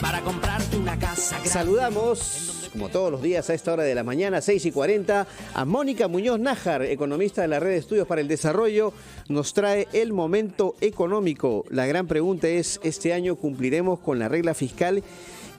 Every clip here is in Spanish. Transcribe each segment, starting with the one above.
para comprarte una casa grande. Saludamos, como todos los días a esta hora de la mañana, 6:40, a Mónica Muñoz Nájar, economista de la Red de Estudios para el Desarrollo. Nos trae el momento económico. La gran pregunta es, ¿este año cumpliremos con la regla fiscal?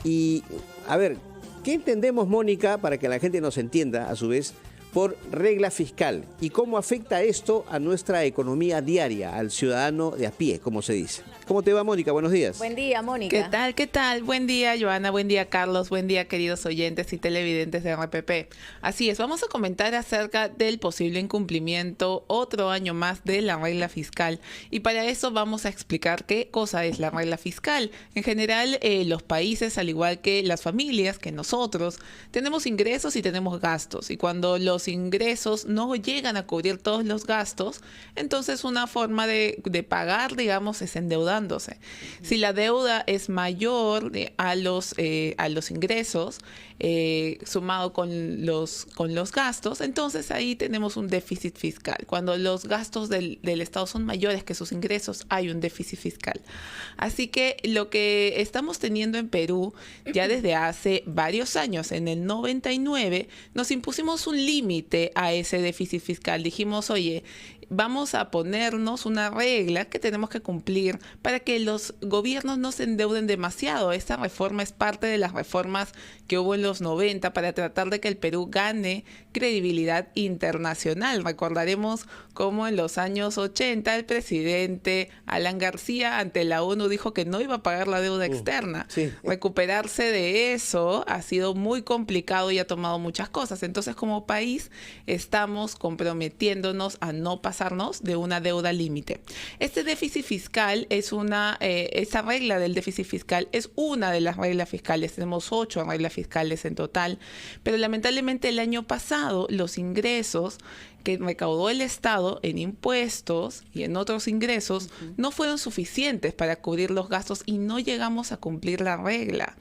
Y, a ver, ¿qué entendemos, Mónica, para que la gente nos entienda a su vez, por regla fiscal? ¿Y cómo afecta esto a nuestra economía diaria, al ciudadano de a pie, como se dice? ¿Cómo te va, Mónica? Buenos días. Buen día, Mónica. ¿Qué tal? ¿Qué tal? Buen día, Joana. Buen día, Carlos. Buen día, queridos oyentes y televidentes de RPP. Así es, vamos a comentar acerca del posible incumplimiento otro año más de la regla fiscal. Y para eso vamos a explicar qué cosa es la regla fiscal. En general, los países, al igual que las familias, que nosotros, tenemos ingresos y tenemos gastos. Y cuando los ingresos no llegan a cubrir todos los gastos, entonces una forma de pagar, digamos, es endeudándose. Si la deuda es mayor a los ingresos, sumado con los gastos, entonces ahí tenemos un déficit fiscal. Cuando los gastos del Estado son mayores que sus ingresos, hay un déficit fiscal. Así que lo que estamos teniendo en Perú ya desde hace varios años, en el 99, nos impusimos un límite a ese déficit fiscal. Dijimos, oye, vamos a ponernos una regla que tenemos que cumplir para que los gobiernos no se endeuden demasiado. Esta reforma es parte de las reformas que hubo en los 90 para tratar de que el Perú gane credibilidad internacional. Recordaremos cómo en los años 80 el presidente Alan García ante la ONU dijo que no iba a pagar la deuda externa. Sí. Recuperarse de eso ha sido muy complicado y ha tomado muchas cosas. Entonces, como país, estamos comprometiéndonos a no pasarnos de una deuda límite. Este déficit fiscal es esa regla del déficit fiscal es una de las reglas fiscales. Tenemos 8 reglas fiscales en total, pero lamentablemente el año pasado los ingresos que recaudó el Estado en impuestos y en otros ingresos no fueron suficientes para cubrir los gastos y no llegamos a cumplir la regla.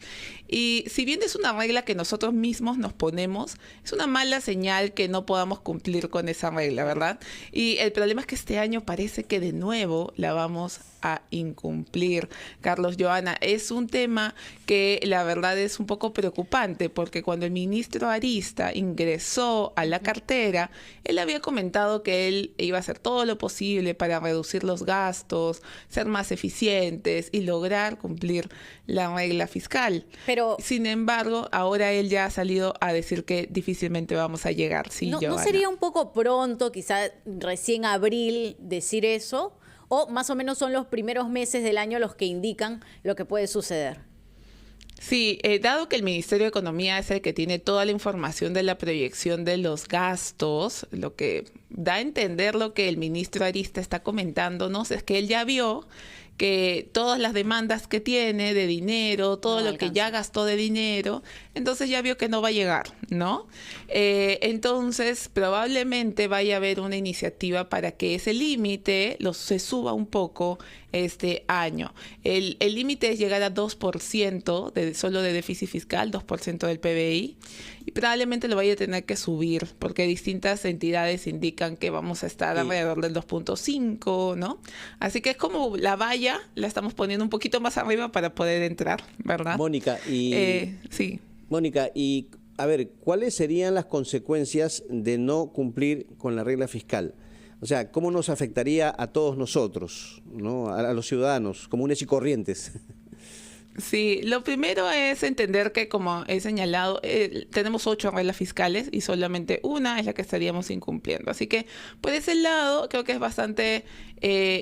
Y si bien es una regla que nosotros mismos nos ponemos, es una mala señal que no podamos cumplir con esa regla, ¿verdad? Y el problema es que este año parece que de nuevo la vamos a incumplir. Carlos, Joana, es un tema que la verdad es un poco preocupante porque cuando el ministro Arista ingresó a la cartera, él había comentado que él iba a hacer todo lo posible para reducir los gastos, ser más eficientes y lograr cumplir la regla fiscal. Pero, sin embargo, ahora él ya ha salido a decir que difícilmente vamos a llegar. Sí, ¿no Joana. sería un poco pronto, quizá recién abril, decir eso? ¿O más o menos son los primeros meses del año los que indican lo que puede suceder? Sí, dado que el Ministerio de Economía es el que tiene toda la información de la proyección de los gastos, lo que da a entender lo que el ministro Arista está comentándonos es que él ya vio que todas las demandas que tiene de dinero, todo No lo que alcanza. ya gastó de dinero, entonces ya vio que no va a llegar, ¿no? Entonces, probablemente vaya a haber una iniciativa para que ese límite se suba un poco este año. El límite es llegar a 2% solo de déficit fiscal, 2% del PBI, y probablemente lo vaya a tener que subir, porque distintas entidades indican que vamos a estar alrededor del 2.5, ¿no? Así que es como la valla, la estamos poniendo un poquito más arriba para poder entrar, ¿verdad? Mónica, Sí. Mónica, y a ver, ¿cuáles serían las consecuencias de no cumplir con la regla fiscal? O sea, ¿cómo nos afectaría a todos nosotros, ¿no? A los ciudadanos, comunes y corrientes? Sí, lo primero es entender que, como he señalado, tenemos 8 reglas fiscales y solamente una es la que estaríamos incumpliendo. Así que, por ese lado, creo que es bastante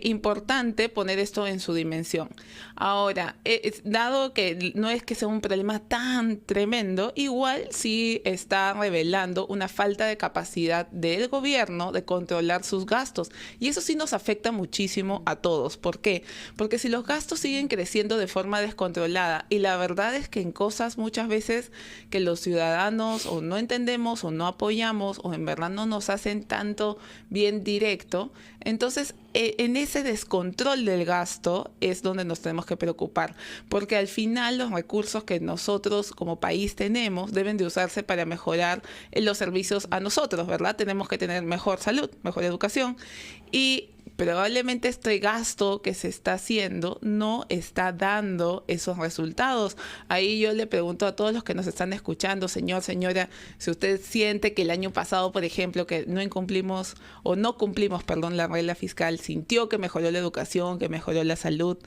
importante poner esto en su dimensión. Ahora, dado que no es que sea un problema tan tremendo, igual sí está revelando una falta de capacidad del gobierno de controlar sus gastos. Y eso sí nos afecta muchísimo a todos. ¿Por qué? Porque si los gastos siguen creciendo de forma descontrolada, y la verdad es que en cosas muchas veces que los ciudadanos o no entendemos o no apoyamos o en verdad no nos hacen tanto bien directo, entonces en ese descontrol del gasto es donde nos tenemos que preocupar, porque al final los recursos que nosotros como país tenemos deben de usarse para mejorar los servicios a nosotros, ¿verdad? Tenemos que tener mejor salud, mejor educación y probablemente este gasto que se está haciendo no está dando esos resultados. Ahí yo le pregunto a todos los que nos están escuchando, señor, señora, si usted siente que el año pasado, por ejemplo, que no cumplimos, perdón, la regla fiscal, sintió que mejoró la educación, que mejoró la salud.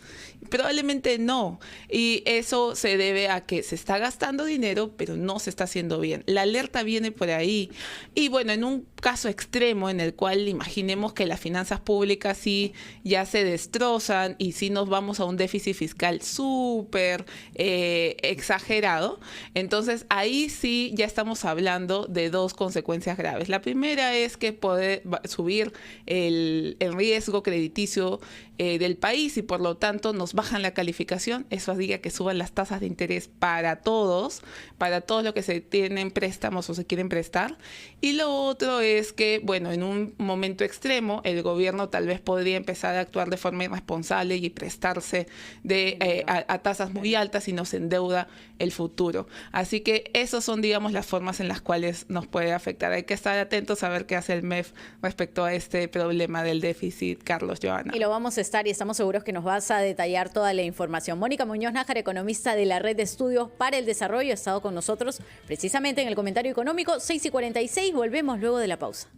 Probablemente no. Y eso se debe a que se está gastando dinero, pero no se está haciendo bien. La alerta viene por ahí. Y bueno, en un caso extremo en el cual imaginemos que las finanzas públicas sí ya se destrozan y sí nos vamos a un déficit fiscal súper exagerado, entonces ahí sí ya estamos hablando de dos consecuencias graves. La primera es que puede subir el riesgo crediticio del país y por lo tanto nos bajan la calificación. Eso haría que suban las tasas de interés para todos los que se tienen préstamos o se quieren prestar. Y lo otro es que, bueno, en un momento extremo, el gobierno tal vez podría empezar a actuar de forma irresponsable y prestarse a tasas muy altas y nos endeuda el futuro. Así que esas son, digamos, las formas en las cuales nos puede afectar. Hay que estar atentos a ver qué hace el MEF respecto a este problema del déficit, Carlos, Joana. Y lo vamos a estar y estamos seguros que nos vas a detallar toda la información. Mónica Muñoz Nájar, economista de la Red de Estudios para el Desarrollo, ha estado con nosotros precisamente en el comentario económico 6:46. Volvemos luego de la pausa.